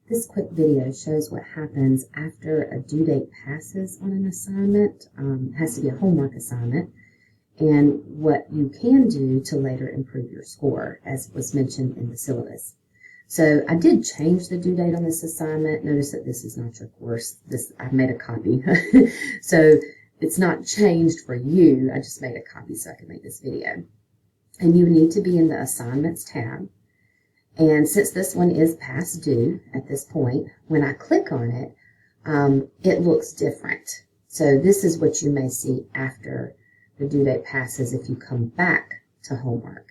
This quick video shows what happens after a due date passes on an assignment. It has to be a homework assignment, and what you can do to later improve your score, as was mentioned in the syllabus. So I did change the due date on this assignment. Notice that this is not your course. I've made a copy. So it's not changed for you. I just made a copy so I could make this video. And you need to be in the Assignments tab. And since this one is past due at this point, when I click on it, it looks different. So this is what you may see after the due date passes if you come back to homework.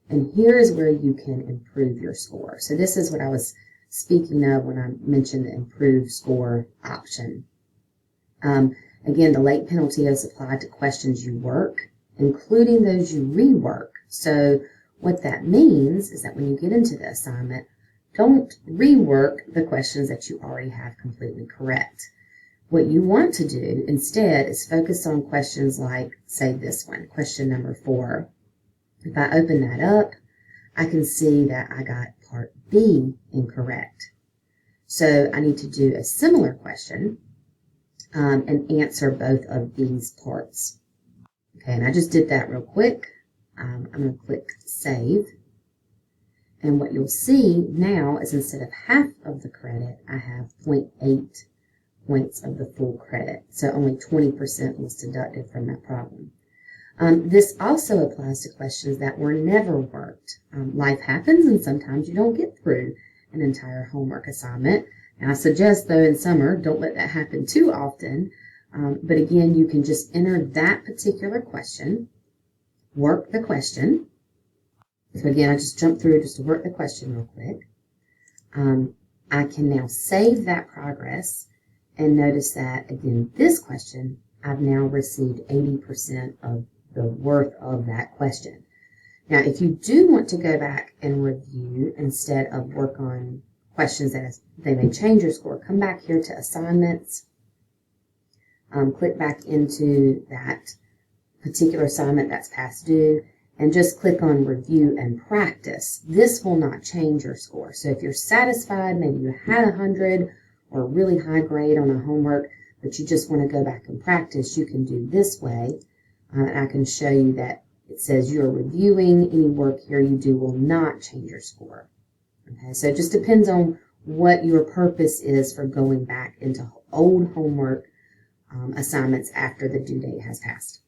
And here is where you can improve your score. So this is what I was speaking of when I mentioned the improve score option. Again, the late penalty is applied to questions you work, including those you rework. So what that means is that when you get into the assignment, don't rework the questions that you already have completely correct. What you want to do instead is focus on questions like, say, this one, question number 4. If I open that up, I can see that I got part B incorrect. So I need to do a similar question and answer both of these parts. Okay, and I just did that real quick. I'm going to click Save. And what you'll see now is instead of half of the credit, I have 0.8 points of the full credit. So only 20% was deducted from that problem. This also applies to questions that were never worked. Life happens and sometimes you don't get through an entire homework assignment. And I suggest, though, in summer, don't let that happen too often. But again, you can just enter that particular question, work the question. So again, I just jumped through just to work the question real quick. I can now save that progress and notice that, again, this question, I've now received 80% of the worth of that question. Now, if you do want to go back and review instead of work on questions that they may change your score, come back here to Assignments, click back into that particular assignment that's past due, and just click on Review and Practice. This will not change your score. So if you're satisfied, maybe you had 100 or a really high grade on a homework, but you just want to go back and practice, you can do this way. And I can show you that it says you're reviewing. Any work here you do will not change your score. Okay, so it just depends on what your purpose is for going back into old homework assignments after the due date has passed.